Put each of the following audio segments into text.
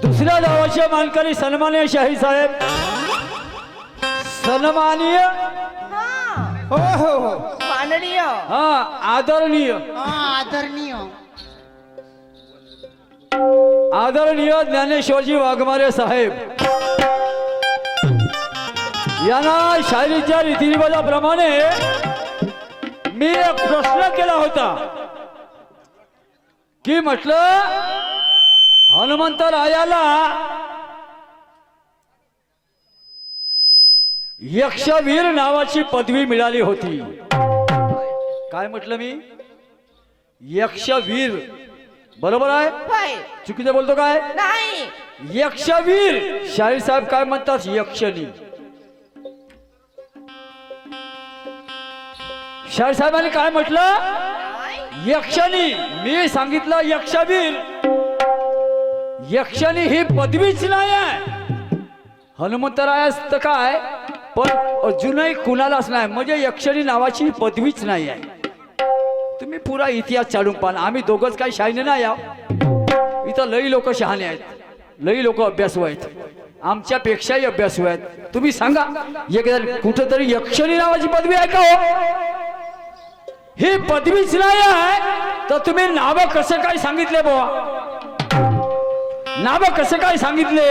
दुसऱ्या नावाचे मानकरी सन्माननीय शाही साहेब, सन्माननीय, हो हो हो माननीय, हा आदरणीय, आदरणीय, आदरणीय ज्ञानेश्वरजी वाघमारे साहेब यांना शाहिरीच्या रीतिरिवाजाप्रमाणे मी एक प्रश्न केला होता की म्हटलं हनुमंतरायाला यक्षवीर नावाची पदवी मिळाली होती. काय म्हटलं मी? यक्षवीर. बरोबर आहे? होय. चुकीचं बोलतो काय? नाही. यक्षवीर. शाहीर साहेब काय म्हणतात? यक्षणी. शाहीर साहेबांनी काय म्हटलं? यक्षणी. मी सांगितलं यक्षवीर. यक्षणी ही पदवीच नाही आहे. हनुमंतरायास तर काय, पण अजूनही कुणालाच नाही, म्हणजे यक्षणी नावाची पदवीच नाही आहे. तुम्ही पुरा इतिहास चालून पाहा. आम्ही दोघंच काही शाहीने नाही आहो. इथं लई लोक शहाणे आहेत, लई लोक अभ्यासू आहेत, आमच्यापेक्षाही अभ्यासू आहेत. तुम्ही सांगा एकदा कुठंतरी यक्षणी नावाची पदवी आहे का हो? ही पदवीच नाही आहे तर तुम्ही नाव कसं काय सांगितले बुवा? नाव कसं काय सांगितले?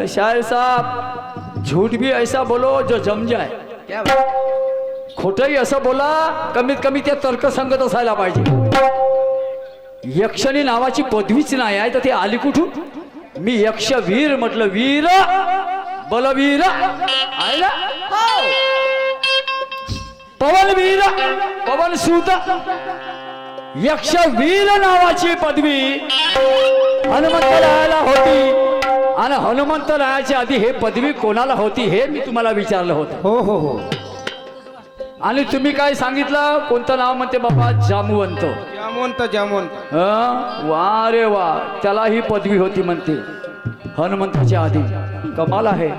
शायर साहब, झूठ भी ऐसा बोलो जो जम जाए. क्या खोटही असं बोला, कमीत कमी ते तर्कसंगत असायला पाहिजे. यक्षणी नावाची पदवीच नाही आहे तर ती आली कुठून? मी यक्षवीर म्हटलं. वीर, बलवीर आहे ना? पवनवीर, पवन सूत. यक्षवीर नावाची पदवी हनुमंतरायाला होती. आणि हनुमंतरायाच्या आधी हे पदवी कोणाला होती हे मी तुम्हाला विचारलं होतं. हो हो हो. आणि तुम्ही काय सांगितलं? कोणतं नाव म्हणते बाबा? जामवंत. जामवंत, जामवंत. वा रे वा, त्याला ही पदवी होती म्हणते हनुमंताच्या आधी. कमाल आहे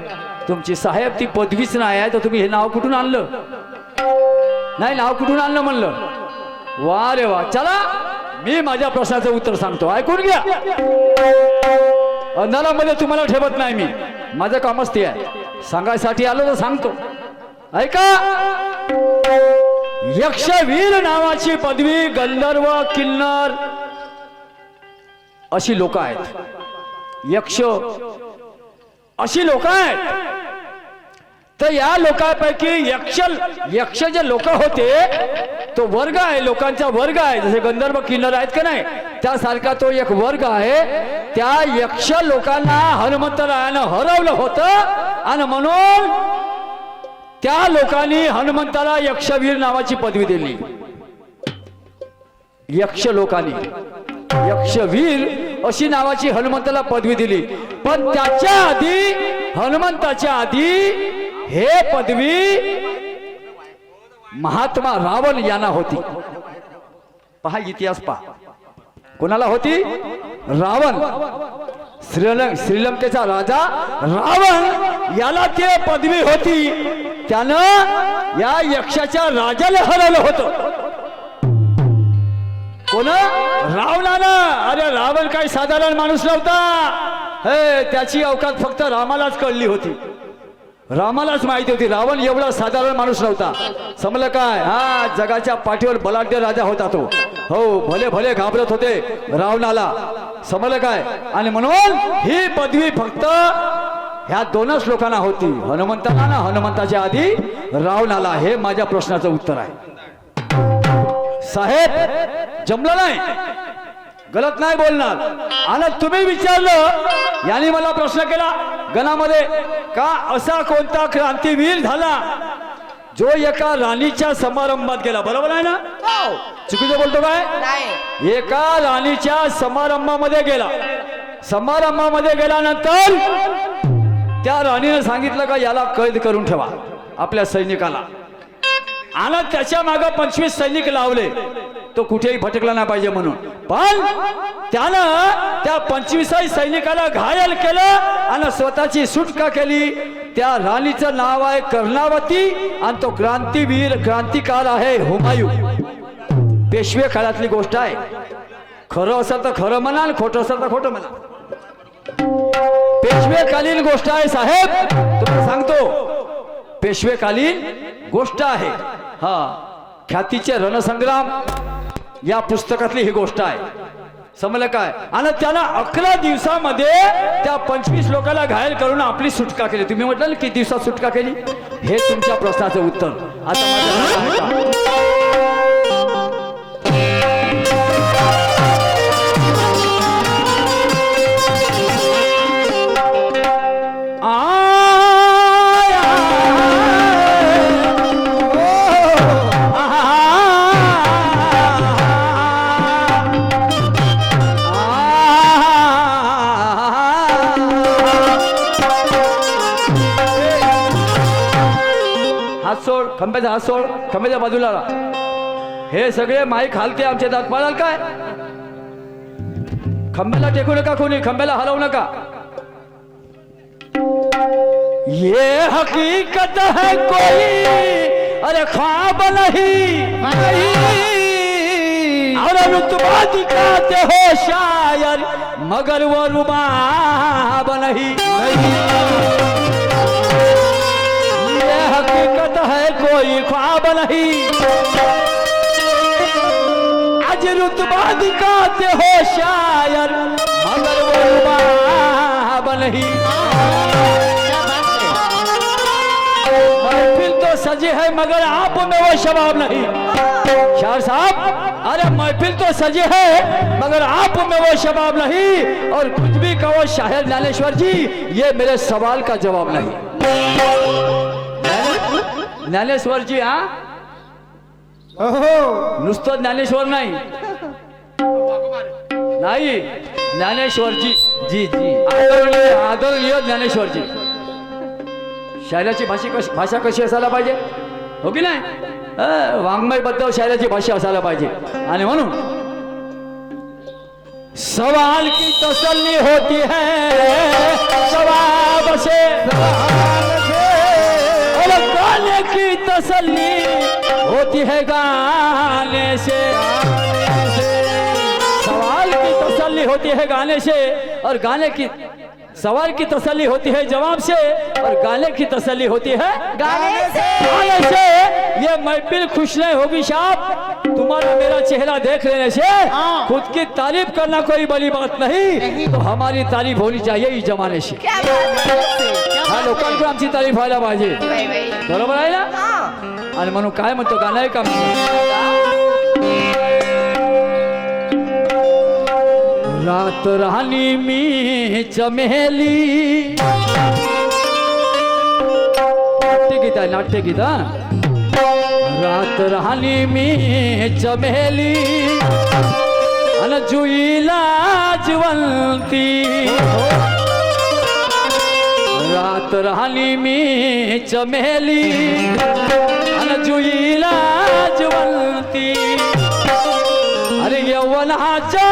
तुमची साहेब. ती पदवीच नाही आहे तर तुम्ही हे नाव कुठून आणलं? नाही, नाव कुठून आणलं म्हणलं? वा रे वा. चला मी माझ्या प्रश्नाचं उत्तर सांगतो, ऐकून घ्या. अंधारामध्ये तुम्हाला ठेवत नाही मी, माझं कामच ते आहे. सांगायसाठी आलो तर सांगतो, ऐका. यक्षवीर नावाची पदवी गंधर्व, किन्नर अशी लोक आहेत. यक्ष अशी लोक आहेत. तर या लोकांपैकी यक्ष जे लोक होते तो वर्ग आहे, लोकांचा वर्ग आहे. जसे गंधर्व, किन्नर आहेत का नाही, त्यासारखा तो एक वर्ग आहे. त्या यक्ष लोकांना हनुमंतरायानं हरवलं होतं आणि म्हणून त्या लोकांनी हनुमंताला यक्षवीर नावाची पदवी दिली. यक्ष लोकांनी यक्षवीर अशी नावाची हनुमंताला पदवी दिली. पण त्याच्या आधी, हनुमंताच्या आधी हे पदवी महात्मा रावण यांना होती. पहा इतिहास पहा. कोणाला होती? रावण. श्रीलंकेचा राजा रावण याला ती पदवी होती. त्यानं या यक्षाच्या राजाला हरवलं होतं. कोण? रावणानं. अरे रावण काही साधारण माणूस नव्हता. हे त्याची अवकात फक्त रामालाच कळली होती, रामालाच माहिती होती. रावण एवढा साधारण माणूस नव्हता. समजलं काय? हा, जगाच्या पाठीवर बलाढ्य राजा होता तो. हो, भले भले घाबरत होते रावणाला. समजलं काय? आणि म्हणून ही पदवी फक्त ह्या दोनच लोकांना होती, हनुमंताला ना हनुमंताच्या आधी रावणाला. हे माझ्या प्रश्नाचं उत्तर आहे साहेब. जमलं नाही, गलत नाही बोलणार. आणि तुम्ही विचारलं, याने मला प्रश्न केला गणामध्ये का असा कोणता क्रांतीवीर झाला जो एका राणीच्या समारंभात गेला? बरोबर आहे ना? चुकीचं बोलतो काय? नाही. एका राणीच्या समारंभामध्ये गेला. समारंभामध्ये गेल्यानंतर त्या राणीने सांगितलं का याला कैद करून ठेवा आपल्या सैनिकाला. आणि त्याच्या मागे 25 सैनिक लावले, तो कुठेही भटकला नाही पाहिजे म्हणून. पण त्यानं त्या 25 सैनिकाला घायल केलं आणि स्वतःची सुटका केली. त्या राणीचं नाव आहे कर्णावती आणि तो क्रांतीवीर, क्रांतिकार आहे हुमायूं. पेशवे काळातली गोष्ट आहे. खरं असेल तर खरं म्हणा आणि खोटं असेल तर खोटं म्हणा. पेशवेकालीन गोष्ट आहे साहेब, तुम्हाला सांगतो पेशवेकालीन गोष्ट आहे. हा, ख्यातीचे रणसंग्राम या पुस्तकातली ही गोष्ट आहे. समजलं काय? आणि त्याला 11 दिवसामध्ये त्या 25 लोकांना घायल करून आपली सुटका केली. तुम्ही म्हटलं ना किती दिवसात सुटका केली, हे तुमच्या प्रश्नाचं उत्तर. आता माझ्या आहे का? हात सोड, खंब्याचा हात सोड, खंब्याच्या बाजूला राहा. हे सगळे माईक हालते आमच्या दात पाळाल काय? खंब्याला टेकू नका, कोणी खंब्याला हलवू नका. ये हकीकत है कोई अरे ख्वाब नहीं, और रुतबा दिखाते हो शायर मगर वो रुबाब नहीं. ये हकीकत है कोई ख्वाब नहीं, आज रुतबा दिखाते हो शायर मगर वो रुबाब नहीं. महफिल तो सजी है मगर आप में वो शबाब नहीं. शायर साहब, अरे महफिल तो सजी है मगर आप में वो शबाब नहीं. और कुछ भी कहो शायर ज्ञानेश्वर जी, ये मेरे सवाल का जवाब नहीं. ज्ञानेश्वर जी, हा, हो नुसतं ज्ञानेश्वर नाही, नाही ज्ञानेश्वर जी, जी जी आदरणीय ज्ञानेश्वर जी. शायराची भाषा कशी असायला पाहिजे, हो की नाही? वाङ्मयबद्ध शायराची भाषा असायला पाहिजे. आणि म्हणून सवाल की तसल्ली होती है जवाब से, और गाने की तसल्ली होती है गाने से. सवाल की तसल्ली होती है गाने से, और गाने की सवाल की तसल्ली होती है जवाब से, और गाने की तसल्ली होती है गाने से. गाने से. ये महफिल खुश नहीं होगी साहब तुम्हारा मेरा चेहरा देख लेने से. खुद की तारीफ करना कोई बड़ी बात नहीं, तो हमारी तारीफ होनी चाहिए इस जमाने से. क्या बात है? हा, लोकांकडे आमची तारीफ व्हायला पाहिजे. बाई, बाई. बरोबर आहे ना? हा. आणि म्हणून काय म्हणतो गाणं आहे का? रात रानी मी चमेली, नाट्यगीत आहे, नाट्यगीत. हा, रात रानी मी चमेली अन जुईला ज्वलती. रात रानी मी चमेली अन जुईला ज्वलती. अरे यौवनाच्या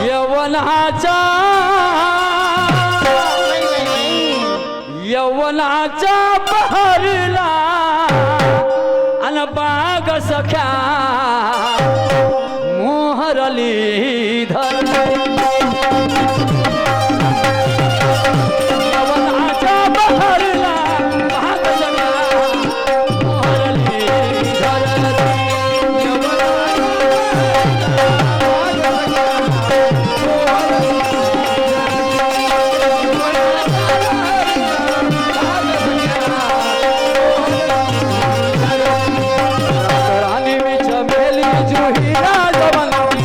यौवनाच्या यौवनाच्या बहरला अन बाग सख्या मोहरली धरती. यौवनाच्या बहरला बाग सख्या मोहरली धरती. रानी में चमेली जुहीला जवलती.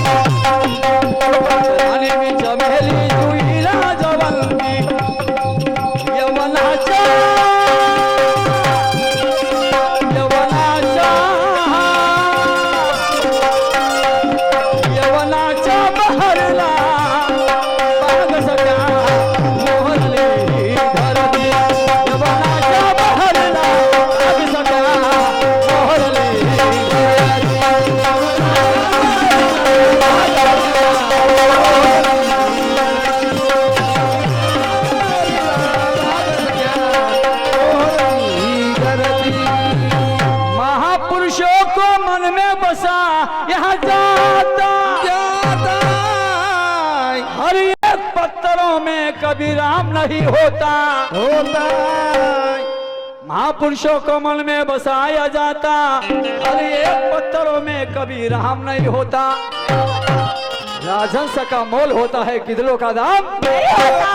यहाँ जाता जाता हर एक पत्थरों में कभी राम नहीं होता होता महापुरुषों को मन में बसाया जाता हर एक पत्थरों में कभी राम नहीं होता राजहंस का मोल होता है गिदलों का दाम नाही होता.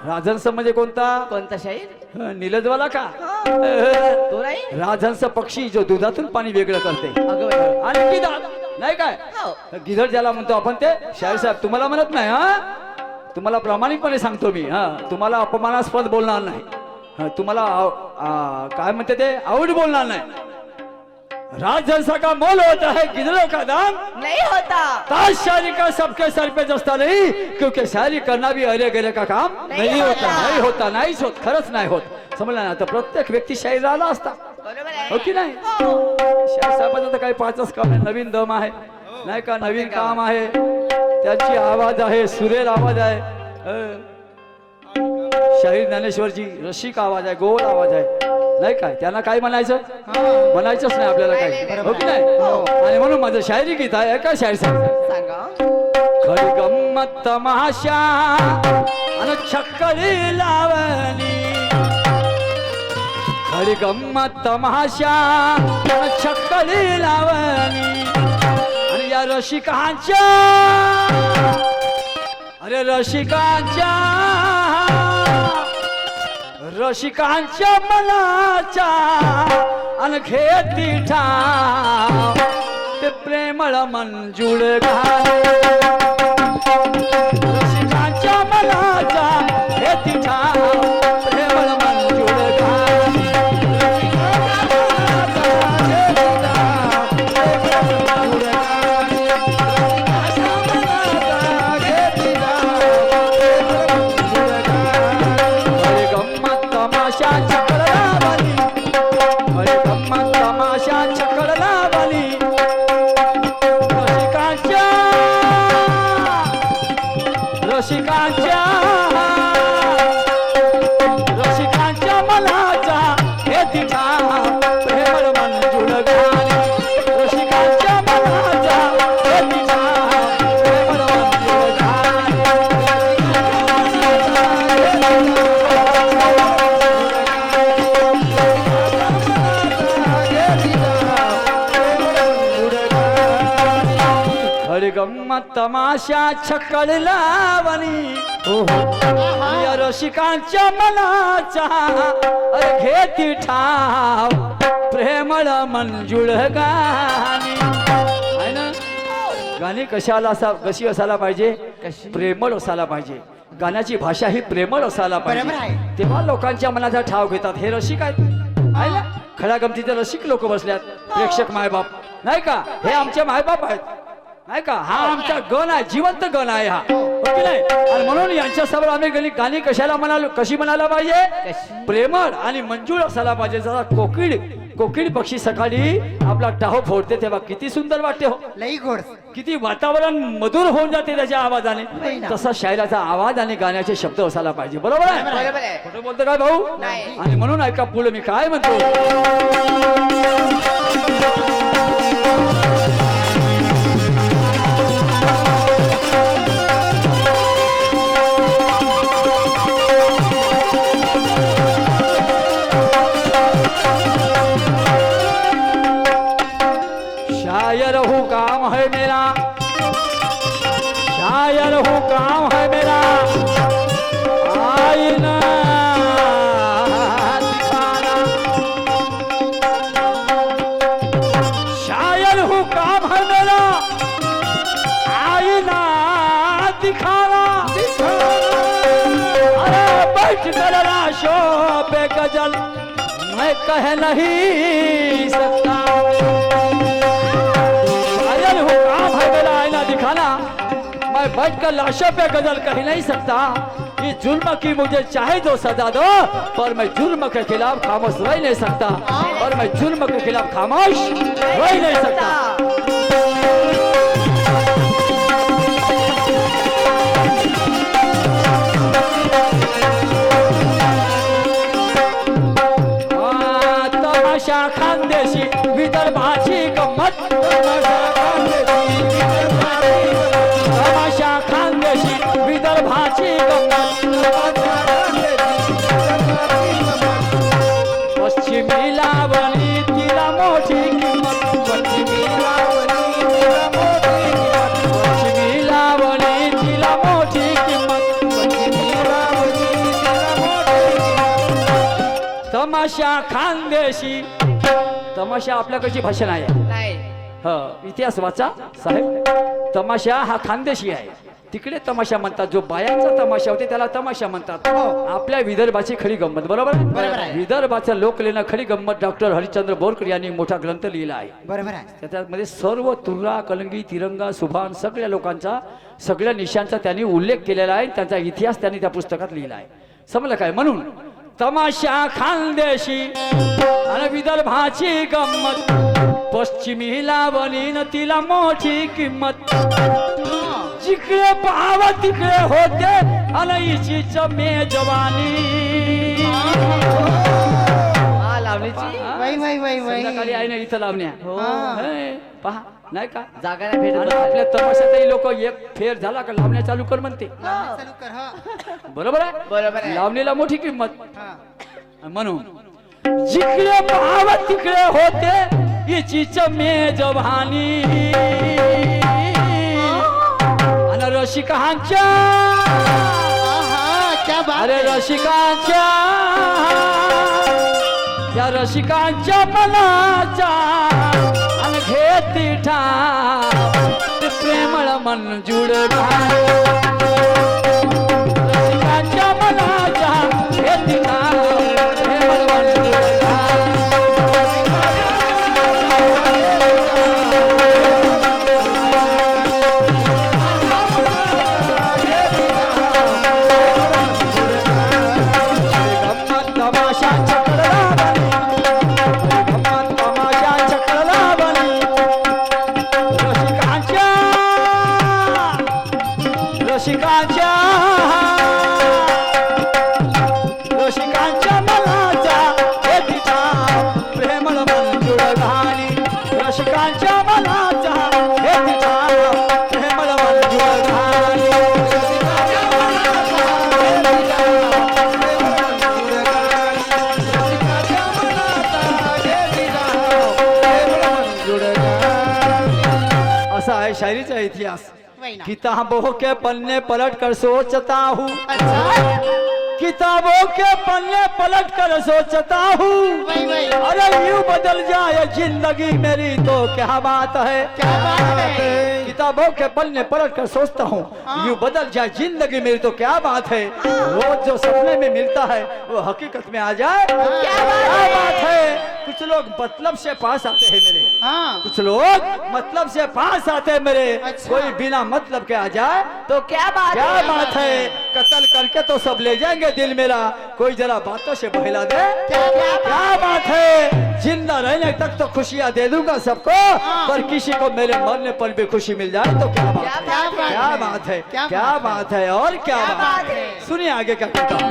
राजहंस म्हणजे कोणता कोणता शाहीर नीलजवाला का तो नाही राजहंस पक्षी जो दुधातून पाणी वेगळं करते अगं बाई. आणि गिधाड नाही काय हो. गिधड ज्याला म्हणतो आपण ते शाहीर साहेब तुम्हाला म्हणत नाही हा तुम्हाला प्रामाणिकपणे सांगतो मी हा तुम्हाला अपमानास्पद बोलणार नाही हा, तुम्हाला काय म्हणते ते आवड बोलणार नाही राजहंस का मोल होता है गिदड़ों का दाम नाही होता. ताज शायरी का सबके सर पे जस्ता नहीं क्योंकि शायरी करना भी अरे गरे का काम नहीं होता. नहीं होता नाहीच होत खरंच नाही होत समजलं ना तर प्रत्येक व्यक्ती शाहीर आला असता बरोबर आहे. हो की नाही हो. शाहीर साहेबांचं तर काही पाचच काम आहे नवीन दम आहे नाही का नवीन काम आहे त्याची आवाज आहे सुरेल आवाज आहे शाहीर ज्ञानेश्वरजी रसिक आवाज आहे गोड आवाज आहे नाही काय त्यांना काय म्हणायचं म्हणायचंच नाही आपल्याला नाही, काही नाही, हो की नाही आणि म्हणून माझं शायरी गीत आहे का शाहीर साहेब सांगा. खरी गंमत तमाशा आणि छक्कडी लावणी खरी गंमत तमाशा आणि छक्कडी लावणी आणि या रसिकांच्या अरे रसिकांच्या मनाच्या आणि घेती ठाव ते प्रेमळ मंजूळ घाले रसिकांच्या मनाच्या घेती ठाव प्रेमळ मंजूळ घाले अरे गम्मत तमाशा चक्र लावली अरे गम्मत तमाशा चक्र लावली रसिकांच्या रसिकांच्या मनाचा हे तिठा प्रेमळ मंजूळ घाले रसिकांच्या मनाचा हे तिठा प्रेमळ मंजूळ अरे गम्मत तमाशा छक्कड लावणी या रसिकांच्या मनाचा अरे घेती ठाव प्रेमळ मंजूळ गाणी आहे ना गाणी कशी असायला पाहिजे कशी? प्रेमळ असायला पाहिजे गाण्याची भाषा ही प्रेमळ असायला बरोबर पाहिजे आहे. तेव्हा लोकांच्या मनाचा ठाव घेतात हे रसिक आहेत आहे ना खड्या गमतीचे रसिक लोक बसल्यात प्रेक्षक मायबाप नाही का हे आमचे मायबाप आहेत नाही का हा आमचा गण आहे जिवंत गण आहे हा हो की नाही आणि म्हणून यांच्या समोर आम्ही गाणी कशाला म्हणालो कशी म्हणायला पाहिजे कशी? प्रेमळ आणि मंजूळ असायला पाहिजे जरा कोकिळ पक्षी सकाळी आपला टाहो फोडते तेव्हा किती सुंदर वाटते हो लई गोड. किती वातावरण मधुर होऊन जाते त्याच्या आवाजाने होय ना. तसा शायराचा आवाज आणि गाण्याचे शब्द असायला पाहिजे बरोबर आहे बरोबर आहे. खोटं बोलतो काय भाऊ नाही. आणि म्हणून ऐका पुढे मी काय म्हणतो शायर हूँ काम है मेरा शायर हूँ काम है मेरा आईना दिखाना शायर हूँ काम है मेरा आईना दिखाना अरे बैठ कर लाशों पे गजल मैं कह नहीं सकता शायर हूँ काम है मेरा आईना दिखाना मैं बैठकर लाशों पे गजल कह नहीं सकता ये जुल्म की मुझे चाहे जो सजा दो पर मैं जुल्म के खिलाफ खामोश रह नहीं सकता और मैं जुल्म के खिलाफ खामोश रह नहीं सकता तमाशा खानदेशी विदर्भाची गंमत तमाशा गंमत पश्चिमी लावणी तिला मोठी किंमत पश्चिमी लावणी तिला मोठी किंमत तमाशा खानदेशी तमाशा आपल्याकडची भाषा नाही आहे. नाही इतिहास वाचा साहेब. तमाशा हा खानदेशी आहे. तिकडे तमाशा म्हणतात. जो बायांचा तमाशा होते त्याला तमाशा म्हणतात. आपल्या विदर्भाची खरी गंमत. बरोबर आहे? बरोबर आहे. विदर्भाचं लोकलेणं खरी गंमत डॉक्टर हरिश्चंद्र बोरकर यांनी मोठा ग्रंथ लिहिला आहे. बरोबर आहे. त्याच्यामध्ये सर्व तुरा कलंगी तिरंगा सुभान सगळ्या लोकांचा सगळ्या निशांचा त्यांनी उल्लेख केलेला आहे. त्यांचा इतिहास त्यांनी त्या पुस्तकात लिहिला आहे. समजलं काय? म्हणून तमाशा खानदेशी आणि विदर्भाची गंमत पश्चिमी लावणी न तिला मोठी किंमत जिकडे पाव तिकडे होते अनईची मेजवानी. हा लावणीची संध्याकाळी आहे ना इथं लावण्या. हे, पहा नाही का जागा नाही भेटत. आणि आपल्या तमाशातही लोक एक फेर झाला का लावण्या चालू कर म्हणते. बरोबर आहे? बरोबर आहे. लावणीला मोठी किंमत. म्हणून जिकडे पाव तिकडे होते हिचीच मेजवानी आणि रसिकांच्या अरे रसिकांच्या त्या रसिकांच्या मनाचा आणि घेती ठाव प्रेमळ मंजूळ रसिकांच्या मनाचा घेती ठाव प्रेमळ मंजूळ रसिकांच्या मनाचा हे तिचा प्रेमळ मंजूळ घाली रसिकांच्या मनाचा हे तिचा प्रेमळ मंजूळ घाली असा आहे शायरीचा इतिहास. किताबों के पन्ने पलट कर सोचता हूँ किताबों के पन्ने पलट कर सोचता हूँ अरे यूं बदल जाए जिंदगी मेरी तो क्या बात है किताबों के पन्ने पलट कर सोचता हूँ यूं बदल जाए जिंदगी मेरी तो क्या बात है रोज जो सपने में मिलता है वो हकीकत में आ जाए क्या बात है. कुछ लोग मतलब से पास आते हैं मेरे. कुछ लोग मतलब से पास आते हैं मेरे. कोई बिना मतलब के आ जाए तो क्या बात है. कत्ल करके तो सब ले जाएंगे दिल मेरा कोई जरा बातों से बहला दे क्या बात है. जिंदा रहने तक तो खुशियां दे दूंगा सबको पर किसी को मेरे मरने पर भी खुशी मिल जाए तो क्या बात है. क्या बात है. क्या बात है और क्या बात है. सुनिए आगे क्या कहता हूं.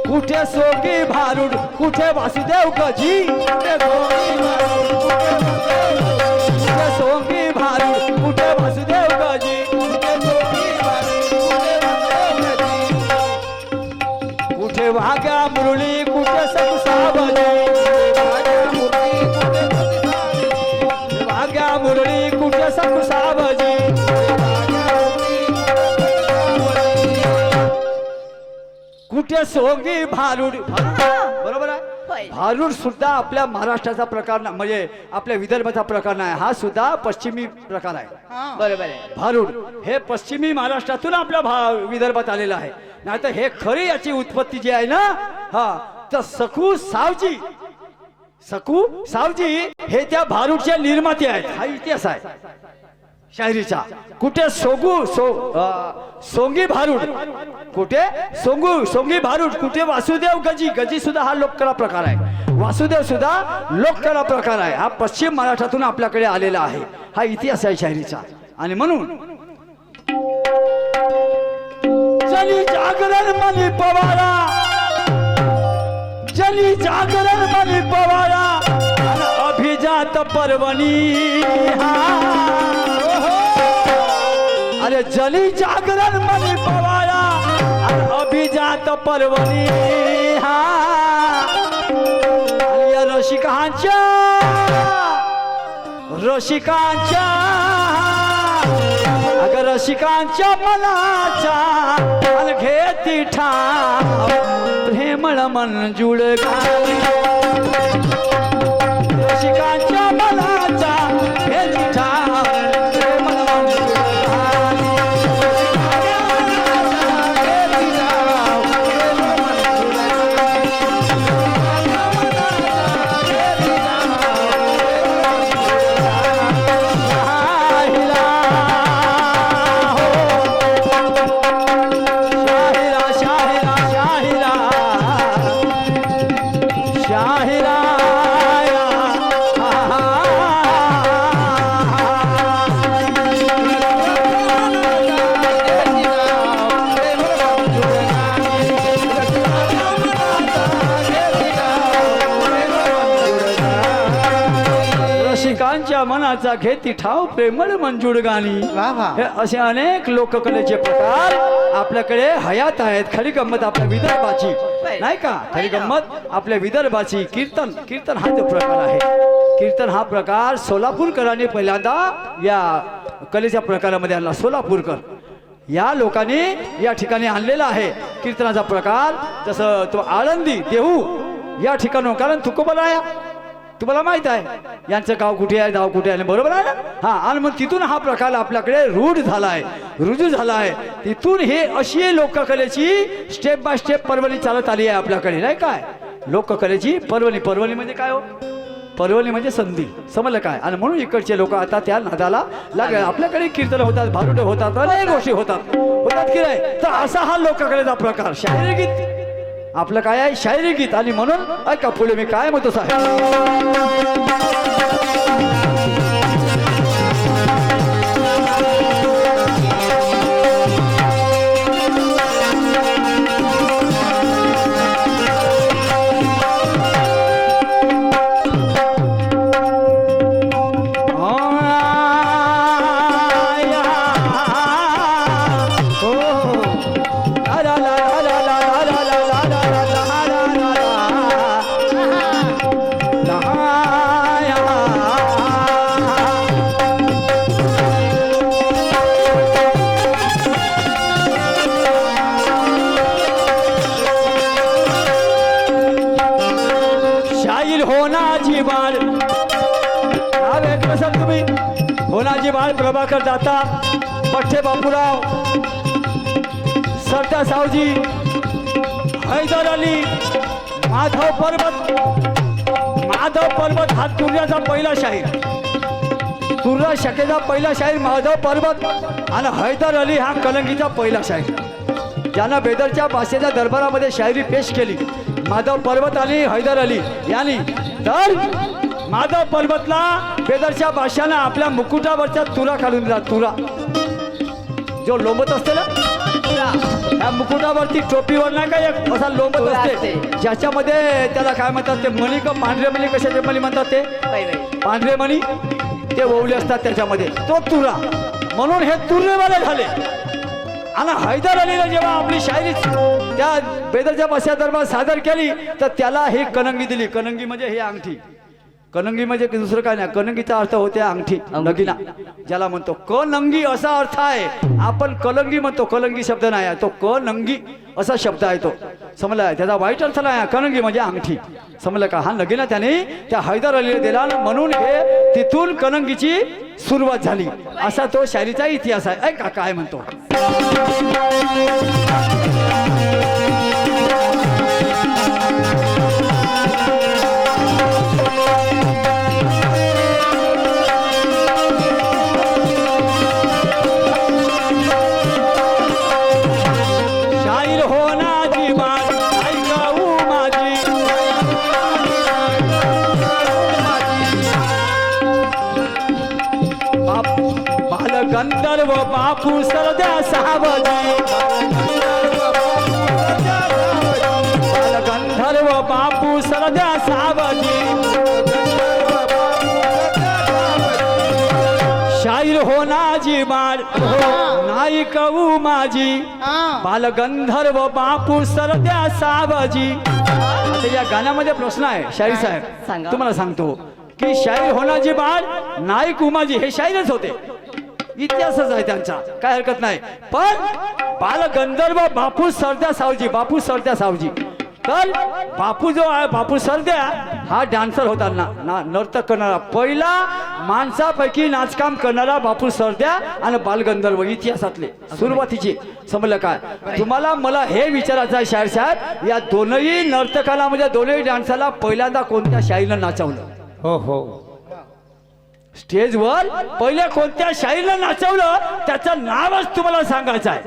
कुठे सोगी भारुड कुठे वासुदेव गजी कुठे सोगी भारुड कुठे वासुदेव गजी कुठे वाघ्या मुरळी कुठे सकुसावजी वाघ्या मुरळी कुठे सकुसावजी कुठे सोंगी भारुड. बरोबर आहे. पाहिजे. भारूड सुद्धा आपल्या महाराष्ट्राचा प्रकार नाही, म्हणजे आपल्या विदर्भाचा प्रकार नाही, हा सुद्धा पश्चिमी प्रकार आहे. बरोबर आहे. भारूड हे पश्चिमी महाराष्ट्रातून आपल्या विदर्भात आलेलं आहे. नाही तर हे खरी याची उत्पत्ती जी आहे ना, हा तर सकू सावजी हे त्या भारूडच्या निर्माते आहेत. हा इतिहास आहे शायरीचा. कुठे सोंगी भारूड, कुठे सोंगी भारूड, कुठे वासुदेव गजी सुद्धा हा लोककला प्रकार आहे. वासुदेव सुद्धा लोककला प्रकार आहे. हा पश्चिम महाराष्ट्रातून आपल्याकडे आलेला आहे. हा इतिहास आहे शायरीचा. आणि म्हणून जली जागरण मनी पवारा, जली जागरण मनी पवारा, अभिजात पर्वणी. अरे जली जागरण मनी पवारा, अभिजात पर्वणी. या रसिकांच्या अगर रसिकांच्या मनाचा घेती ठाव, प्रेमळ मंजूळ गाणी. रसिकांच्या मनाचा घेती ठाव, प्रेमळ मंजूळ गाणी. रसिकांच्या मनाचा घेती ठाव, प्रेमळ मंजूळ गाणी. हे असे अनेक लोककलेचे प्रकार आपल्याकडे हयात आहेत. खरी गंमत आपल्या विदर्भाची नाही का, खरी गंमत आपल्या विदर्भाची. कीर्तन हा जो प्रकार आहे, कीर्तन हा प्रकार सोलापूरकरांनी पहिल्यांदा या कलेच्या प्रकारामध्ये आणला. सोलापूरकर या लोकांनी या ठिकाणी आणलेला आहे कीर्तनाचा प्रकार. जसं तो आळंदी देहू या ठिकाणी, कारण तुकोबराया तुम्हाला माहित आहे यांचं गाव कुठे आहे, गाव कुठे आहे, बरोबर आहे ना. हा, आणि मग तिथून हा प्रकार आपल्याकडे रुजू झाला आहे. तिथून हे अशी लोककलेची स्टेप बाय स्टेप पर्वणी चालत आली आहे आपल्याकडे नाही काय. लोककलेची पर्वणी म्हणजे काय हो, पर्वणी म्हणजे संधी, समजलं काय. आणि म्हणून इकडचे लोक आता त्या नादाला लागले. आपल्याकडे कीर्तन होतात, भारुडे होतात, अनेक गोष्टी होतात की नाही. तर असा हा लोककलेचा प्रकार शाहिरी गीत आपलं काय आहे, शायरी गीत. आणि म्हणून ऐका पुढे मी काय म्हणतो साहेब. होनाजी बाळ, प्रभाकर दाता, पठ्ठे बापूराव, सरदार सावजी, हैदर अली, माधव पर्वत हा तुर्याचा पहिला शाहीर, तुर्या शाखेचा पहिला शाहीर माधव पर्वत. आणि हैदर अली हा कलंगीचा पहिला शाहीर, ज्यानं बेदरच्या भाषेच्या दरबारामध्ये शायरी पेश केली. माधव पर्वत आणि हैदर अली यांनी. तर माधव पर्वतला बेदरच्या बादशाहानं आपल्या मुकुटावरच्या तुरा काढून दिला. तुरा जो लोंबत असते ना, त्या मुकुटावरती टोपीवर नाही का एक असा लोंबत असते, ज्याच्यामध्ये त्याला काय म्हणतात ते मणी, का पांढरे मणी, कशाचे मणी म्हणतात ते पांढरे मणी, ते ओवले असतात त्याच्यामध्ये, तो तुरा. म्हणून हे तुर्यवाले झाले. आणि हैदर अलीने जेव्हा आपली शायरी त्या बेदरच्या बादशाह दरबार सादर केली, तर त्याला ही कलंगी दिली. कलंगी म्हणजे ही अंगठी, कलंगी म्हणजे की दुसरं काय नाही, कलंगीचा अर्थ होते अंगठी नगीना ज्याला म्हणतो. कलंगी असा अर्थ आहे. आपण कलंगी म्हणतो, कलंगी शब्द नाही आहे तो, कलंगी असा शब्द आहे तो, समजला. त्याचा वाईट अर्थ नाही. कलंगी म्हणजे अंगठी, समजलं का. हा नगीना त्याने त्या हैदर अलीला दिला म्हणून हे तिथून कलंगीची सुरुवात झाली असा तो शायरीचा इतिहास आहे. ऐका काय म्हणतो. शाहीर होनाची बात ऐकाऊ माझी, बालगंधर्व बापू सरद्या सावजी, बालगंधर्व बापू सरद्या सावजी, शाहीर होनाची बाळ नाही कऊ माझी, बालगंधर्व बापू सरद्या सावजी. आता या गाण्यामध्ये प्रश्न आहे शाहीर साहेब, सांगा. तुम्हाला सांगतो की शाहीर होनाची बाळ नाईक उमाजी हे शाहीरच होते, इतिहासच आहे त्यांचा, काय हरकत नाही. पण बालगंधर्व बापू सरद्या सावजी, बापू सरद्या सावजी, तर बापू जो आहे बापू सरद्या हा डान्सर होता ना, नर्तक करणारा, पहिला माणसापैकी नाचकाम करणारा बापू सरद्या आणि बालगंधर्व इतिहासातले सुरुवातीचे, समजलं काय. तुम्हाला मला हे विचारायचं आहे शाहीर साहेब, या दोनही नर्तकाला म्हणजे दोनही डान्सरला पहिल्यांदा कोणत्या शाहीरनं नाचवलं? हो हो. स्टेजवर पहिले कोणत्या शाहीरनं नाचवलं त्याचं नावच तुम्हाला सांगायचं आहे.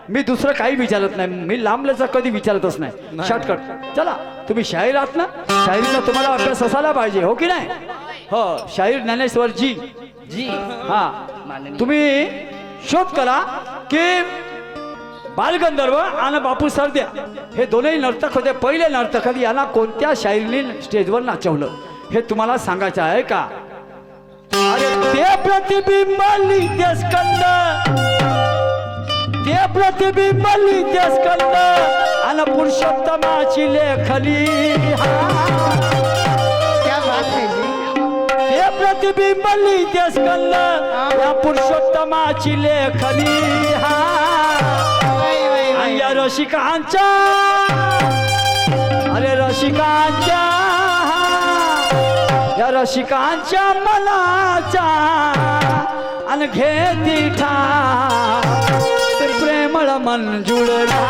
मी दुसरं काही विचारत नाही, मी लांबल्याचं कधी विचारतच नाही. शॉर्टकट. चला, तुम्ही शाहीर आहात ना, शाहीरीचा तुम्हाला अभ्यास असायला पाहिजे, हो की नाही. हो, शाहीर ज्ञानेश्वर जी जी हा, तुम्ही शोध करा की बालगंधर्व आणि बापू सरद्या हे दोनही नर्तक होते, पहिले नर्तक, यांना कोणत्या शाहीरीने स्टेजवर नाचवलं हे तुम्हाला सांगायचं आहे का. अरे ते प्रतिबिंब लिहिते स्कंद, ते प्रतिबिंब लिहिते स्कंद आणि पुरुषोत्तमाची लेखनी. क्या बात है जी. ते प्रतिबिंब लिहिते स्कंद या पुरुषोत्तमाची लेखनी. आणि या रसिकांच्या, अरे रसिकांच्या, या रसिकांच्या मनाचा आणि घेती ठा ते प्रेमळ मन जुळला.